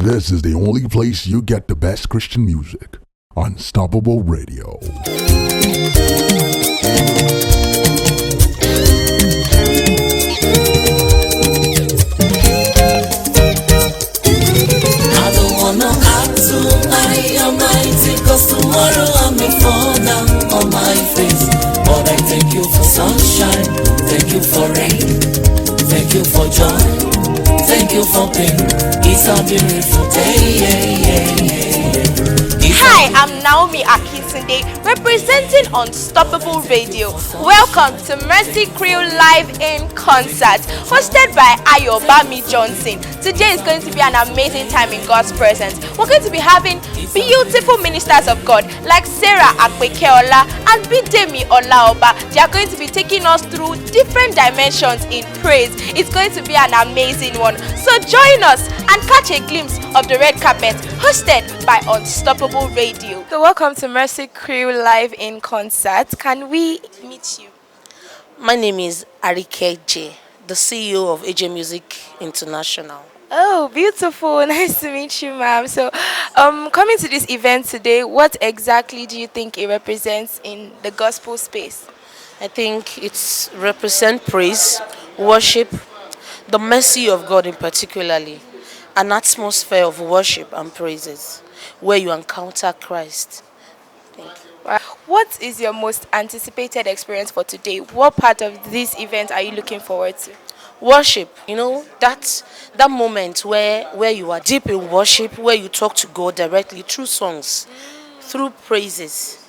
This is the only place you get the best Christian music. Unstoppable Radio. I don't wanna act too high and mighty, 'cause tomorrow I may fall down on my face. But I thank you for sunshine, thank you for rain, thank you for joy, thank you for pain. It's a beautiful day. Hi, I'm Naomi Akitunde, representing Unstoppable Radio. Welcome to Mercy Crew Live in Concert, hosted by Ayobami Johnson. Today is going to be an amazing time in God's presence. We're going to be having beautiful ministers of God like Sarah Apekeola and Bidemi Olaoba. They are going to be taking us through different dimensions in praise. It's going to be an amazing one. So join us and catch a glimpse of the red carpet, hosted by Unstoppable Radio. So welcome to Mercy Crew Live in Concert. Can we meet you? My name is Apekeola, the CEO of AJ Music International. Oh, beautiful. Nice to meet you, ma'am. So, coming to this event today, what exactly do you think it represents in the gospel space? I think it represents praise, worship, the mercy of God in particularly, an atmosphere of worship and praises where you encounter Christ. Thank you. What is your most anticipated experience for today? What part of this event are you looking forward to? Worship, that moment where you are deep in worship, where you talk to God directly through songs, through praises.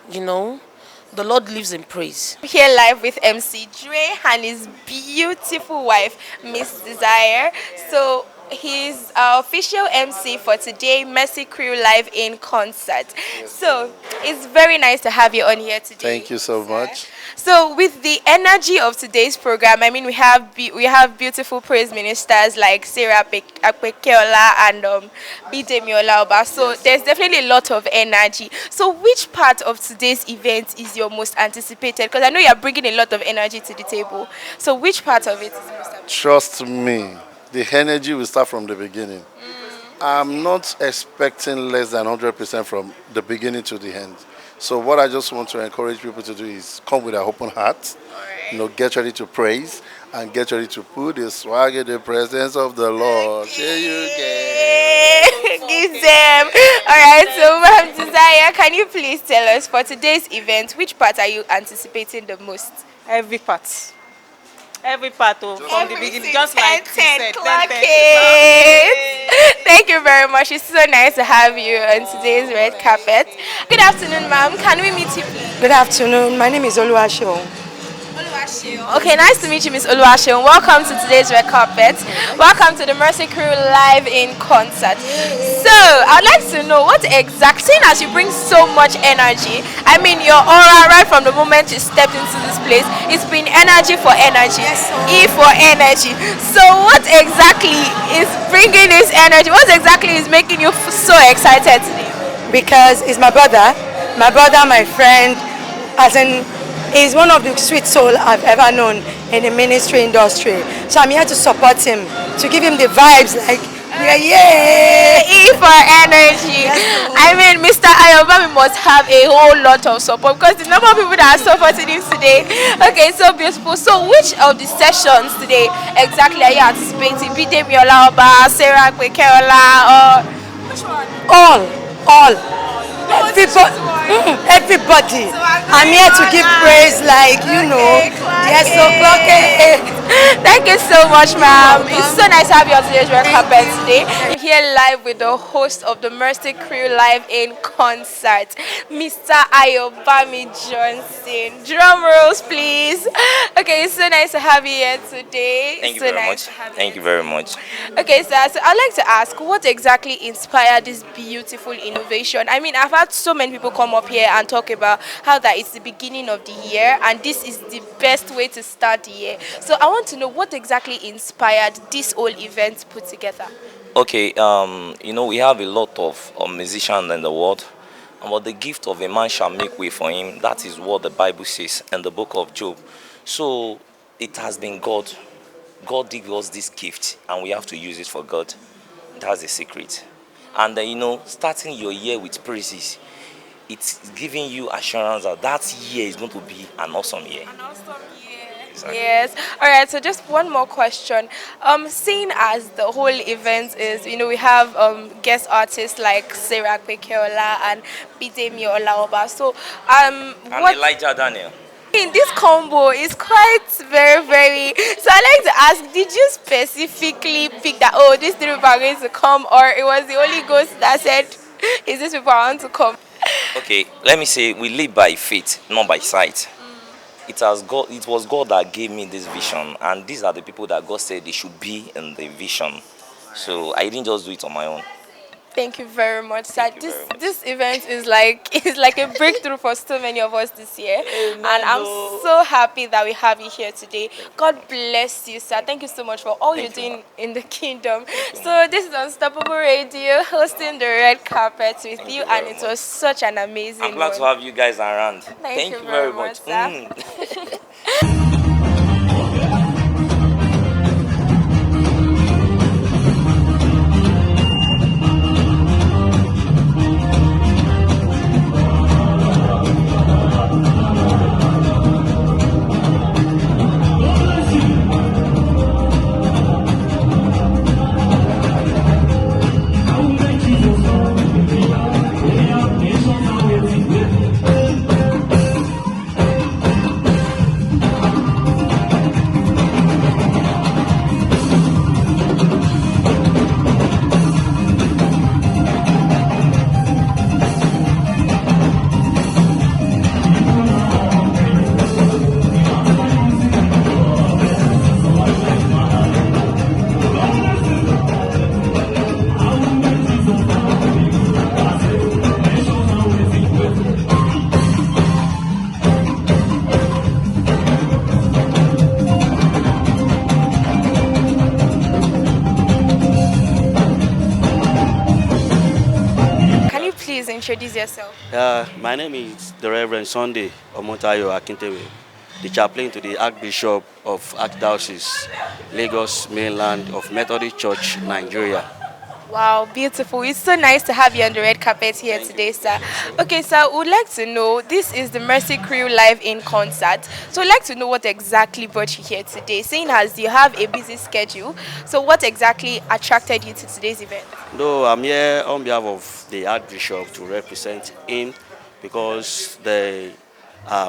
The Lord lives in praise. Here live with MC Dre and his beautiful wife, Miss Desire. So he's our official MC for today, Mercy Crew Live in Concert. So it's very nice to have you on here today. Thank you so much. So with the energy of today's program, I mean, we have beautiful praise ministers like Sarah Apekeola and Bidemi Olaoba. So there's definitely a lot of energy. So which part of today's event is your most anticipated? Because I know you're bringing a lot of energy to the table. So which part of it is most anticipated? Trust me, the energy will start from the beginning. I'm not expecting less than 100% from the beginning to the end. So what I just want to encourage people to do is come with an open heart. Right. Get ready to praise and get ready to put the swag in the presence of the Lord. Here you go. Give them. All right. So, Ma'am Desire, can you please tell us for today's event, which part are you anticipating the most? Every part. Every part from the beginning, just like you said. Thank you very much. It's so nice to have you on today's red carpet. Good afternoon, ma'am. Can we meet you, please? Good afternoon. My name is Oluwaseun. Okay, nice to meet you, Miss Oluwaseun. Welcome to today's red carpet. Welcome to the Mercy Crew Live in Concert. So, I'd like to know what exactly, as you bring so much energy, I mean, your aura right from the moment you stepped into this place, it's been energy for energy, E for energy. So, what exactly is bringing this energy? What exactly is making you so excited today? Because it's my brother, my friend, as in, he's one of the sweet soul I've ever known in the ministry industry. So I'm here to support him, to give him the vibes like, yeah. E for energy. I mean, Mr. Ayobami must have a whole lot of support because the number of people that are supporting him today. Okay, so beautiful. So which of the sessions today exactly are you anticipating? Bidemi Olaoba, Sarah Apekeola, or which one? All. Everybody. So I'm here to give praise like, yes, so clock it. Thank you so much, ma'am. It's so nice to have you on today's red carpet today. We're here live with the host of the Mercy Crew Live in Concert, Mr. Ayobami Johnson. Drum rolls, please. Okay, it's so nice to have you here today. Thank you very much. Thank you very much. Okay, sir. So I'd like to ask, what exactly inspired this beautiful innovation? I mean, I've had so many people come up here and talk about how that it's the beginning of the year and this is the best way to start the year. So I want to know what exactly inspired this whole event put together. Okay, we have a lot of musicians in the world, but the gift of a man shall make way for him. That is what the Bible says in the book of Job. So it has been God. God gave us this gift and we have to use it for God. it has a secret. And starting your year with praises, it's giving you assurance that that year is going to be an awesome year. An awesome year. Exactly. Yes. All right. So just one more question. Seeing as the whole event is, we have guest artists like Sarah Apekeola and Bidemi Olaoba. So And what Elijah Daniel. in this combo is quite very, very. So I like to ask, did you specifically pick that? Oh, these three people are going to come, or it was the Holy Ghost that said, "Is this people I want to come?" Okay, let me say we live by faith, not by sight. It was God that gave me this vision, and these are the people that God said they should be in the vision. So I didn't just do it on my own. Thank you very much, sir. Thank you very much. This event is like a breakthrough for so many of us this year, and I'm so happy that we have you here today. God bless you, sir. Thank you so much for all you're doing in the kingdom. So this is Unstoppable Radio, hosting the red carpet with you, and it was such an amazing. I'm glad to have you guys around. Thank you very much, sir. Can you please introduce yourself? My name is the Reverend Sunday Omotayo Akintewe, the chaplain to the Archbishop of Archdiocese, Lagos Mainland of Methodist Church, Nigeria. Wow, beautiful. It's so nice to have you on the red carpet here today, sir. Okay, sir, we would like to know, this is the Mercy Crew live in concert. So we'd like to know what exactly brought you here today, seeing as you have a busy schedule. So what exactly attracted you to today's event? Though I'm here on behalf of the Archbishop to represent him, because the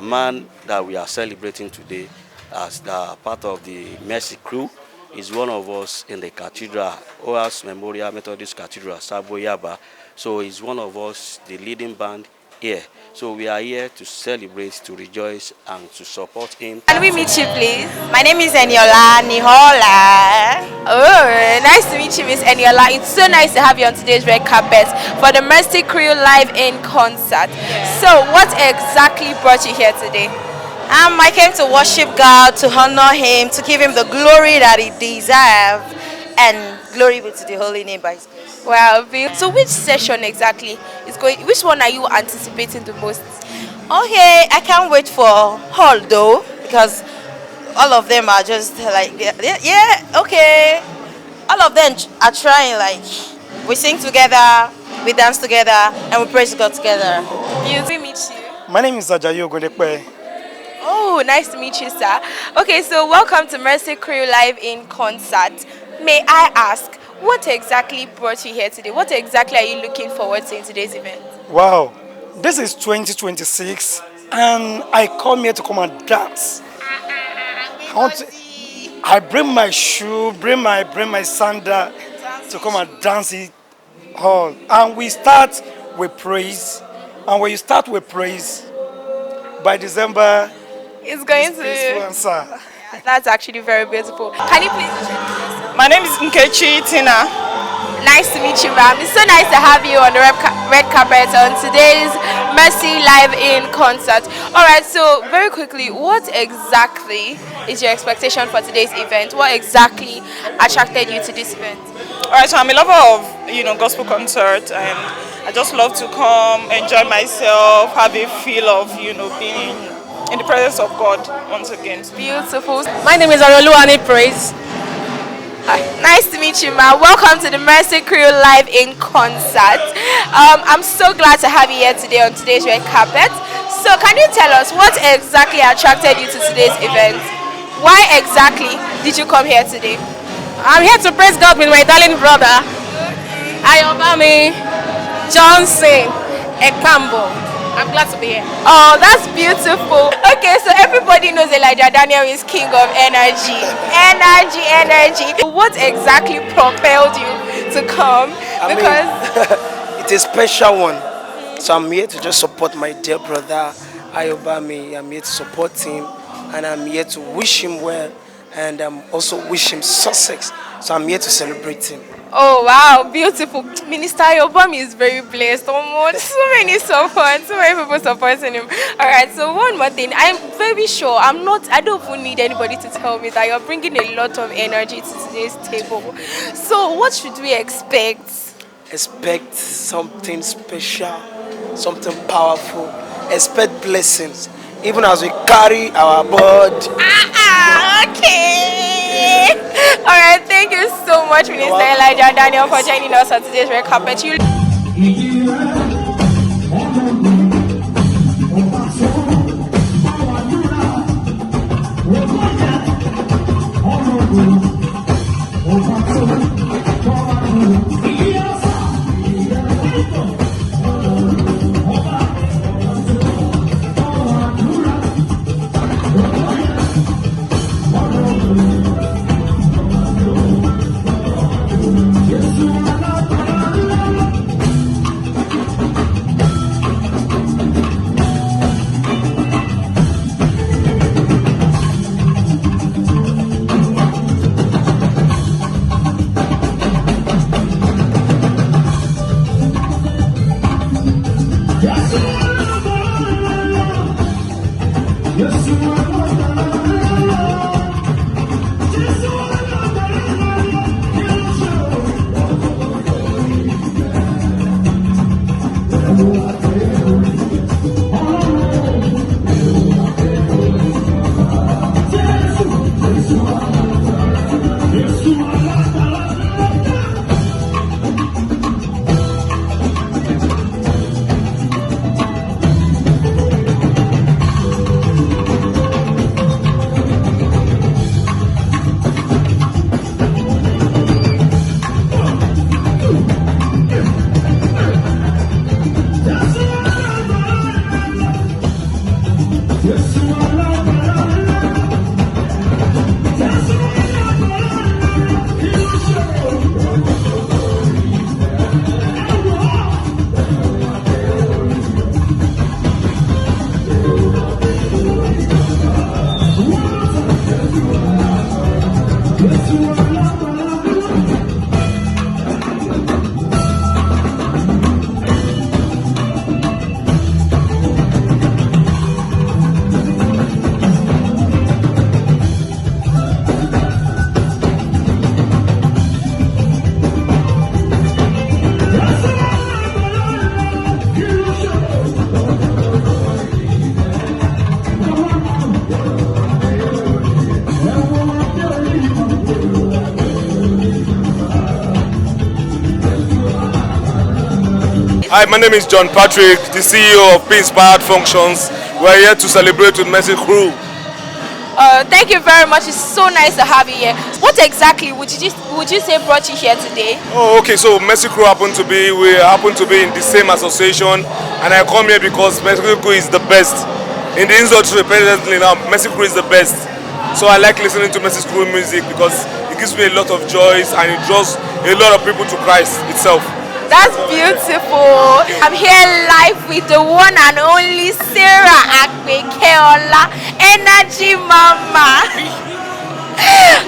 man that we are celebrating today as the part of the Mercy Crew is one of us in the cathedral, OAS Memorial Methodist Cathedral, Sabo Yaba. So he's one of us, the leading band here. So we are here to celebrate, to rejoice, and to support him. Can we meet you, please? My name is Eniola Nihola. Oh, nice to meet you, Miss Eniola. It's so nice to have you on today's red carpet for the Mercy Crew live in concert. So what exactly brought you here today? I came to worship God, to honor Him, to give Him the glory that He deserves, and glory be to the holy name by His grace. Well, so which session exactly is going? Which one are you anticipating the most? Okay, I can't wait for all though, because all of them are just like, yeah, okay. All of them are trying, like, we sing together, we dance together, and we praise God together. We meet you. My name is Ajayi Ogunlepe. Oh, nice to meet you, sir. Okay, so welcome to Mercy Crew live in concert. May I ask, what exactly brought you here today? What exactly are you looking forward to in today's event? Wow, this is 2026, and I come here to come and dance. I bring my shoe, bring my sandal to come and dance it all. And we start with praise, and when you start with praise, by December, It's going it's peaceful to. answer. That's actually very beautiful. Can you please introduce yourself? My name is Nkechi Tina. Nice to meet you, ma'am. It's so nice to have you on the red carpet on today's Mercy Live in concert. All right, so very quickly, what exactly is your expectation for today's event? What exactly attracted you to this event? All right, so I'm a lover of gospel concert, and I just love to come, enjoy myself, have a feel of being in the presence of God once again. Beautiful. My name is Aroluani Praise. Nice to meet you, ma. Welcome to the Mercy Crew live in concert. I'm so glad to have you here today on today's red carpet. So, can you tell us what exactly attracted you to today's event? Why exactly did you come here today? I'm here to praise God with my darling brother, Ayobami Johnson Ekambo. I'm glad to be here. Oh, that's beautiful. Okay, so everybody knows Elijah Daniel is king of energy. Energy. What exactly propelled you to come? It's a special one. So I'm here to just support my dear brother Ayobami. I'm here to support him, and I'm here to wish him well, and also wish him success. So I'm here to celebrate him. Oh wow, beautiful. Minister Ayobami is very blessed. So many people supporting him. Alright, so one more thing. I'm very sure I don't even need anybody to tell me that you're bringing a lot of energy to today's table. So what should we expect? Expect something special, something powerful. Expect blessings, even as we carry our body. Okay. Alright, thank you so much, Minister Elijah Daniel, for joining us on today's red carpet. Hi, my name is John Patrick, the CEO of Peace Inspired Functions. We're here to celebrate with Mercy Crew. Thank you very much. It's so nice to have you here. What exactly would you say brought you here today? Oh, okay. So Mercy Crew we happen to be in the same association, and I come here because Mercy Crew is the best in the industry presently now. Mercy Crew is the best. So I like listening to Mercy Crew music because it gives me a lot of joys and it draws a lot of people to Christ itself. That's beautiful. I'm here live with the one and only Sarah Apekeola, Energy Mama.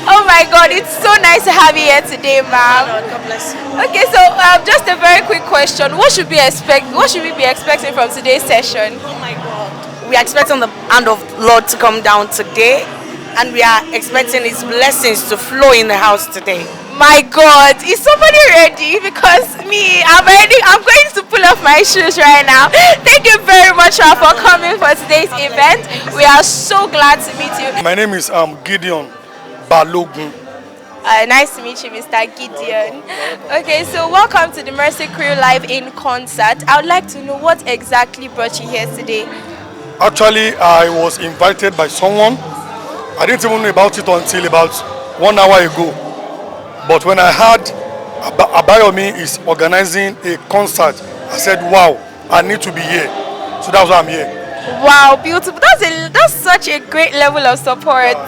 Oh my God, it's so nice to have you here today, ma'am. God bless you. Okay, so just a very quick question. What should we be expecting from today's session? Oh my God. We are expecting the hand of Lord to come down today, and we are expecting His blessings to flow in the house today. My God, is somebody ready? Because I'm going to pull off my shoes right now. Thank you very much for coming for today's event. We are so glad to meet you. My name is Gideon Balogun. Nice to meet you, Mr. Gideon. Okay, so welcome to the Mercy Crew Live in Concert. I would like to know what exactly brought you here today. Actually, I was invited by someone. I didn't even know about it until about 1 hour ago. But when I heard Abayomi is organizing a concert, I said, wow, I need to be here. So that's why I'm here. Wow, beautiful. That's such a great level of support.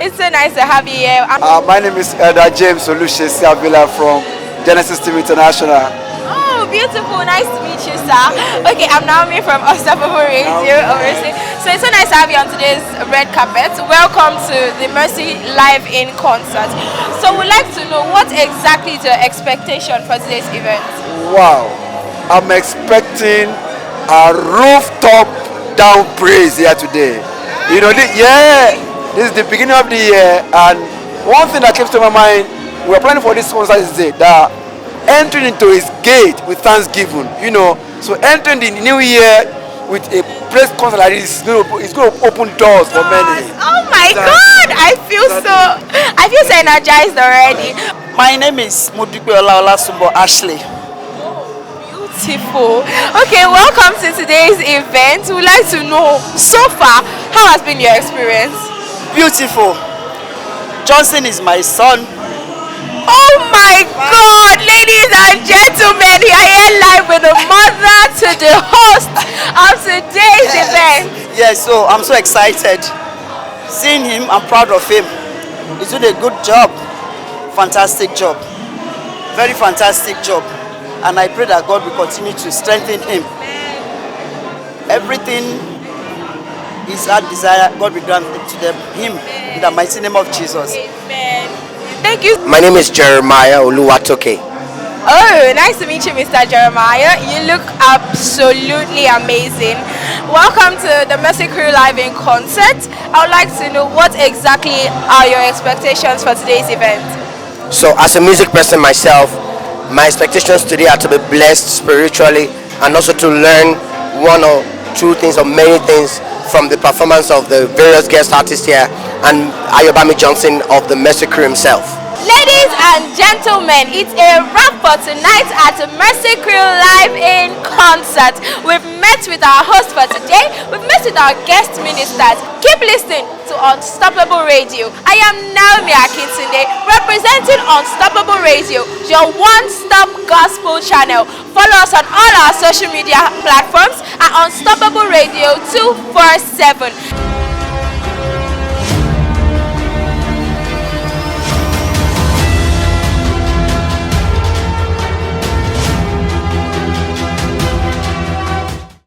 It's so nice to have you here. My name is Elder James Olushesi Avila from Genesis Team International. Oh, beautiful. Nice to meet you, sir. Okay, I'm Naomi from Unstoppable Radio. So it's so nice to have you on today's red carpet. Welcome to the Mercy Live in Concert. So we'd like to know what exactly is your expectation for today's event? Wow, I'm expecting a rooftop down praise here today. You know, this is the beginning of the year, and one thing that comes to my mind, we're planning for this concert is that entering into his gate with thanksgiving, you know. So entering the new year with a praise concert like this is going to open doors for many. Oh my God! I feel so energized already. My name is Apekeola Ashley. Beautiful. Okay, welcome to today's event. We'd like to know, so far, how has been your experience? Beautiful. Johnson is my son. Oh my God, ladies and gentlemen, we are here live with the mother to the host of today's event. Yes, so I'm so excited. Seeing him, I'm proud of him. He's doing a good job. Fantastic job. Very fantastic job. And I pray that God will continue to strengthen him. Everything his heart desire, God will grant it to him in the mighty name of Jesus. Amen. Thank you. My name is Jeremiah Oluwatoke. Oh, nice to meet you, Mr. Jeremiah. You look absolutely amazing. Welcome to the Mercy Crew Live in Concert. I would like to know what exactly are your expectations for today's event? So, as a music person myself, my expectations today are to be blessed spiritually and also to learn one or two things or many things from the performance of the various guest artists here and Ayobami Johnson of the Mercy Crew himself. Ladies and gentlemen, it's a wrap for tonight at the Mercy Crew Live in Concert. We've met with our host for today. We've met with our guest ministers. Keep listening to Unstoppable Radio. I am Naomi Akintunde, representing Unstoppable Radio, your one-stop gospel channel. Follow us on all our social media platforms at Unstoppable Radio 247.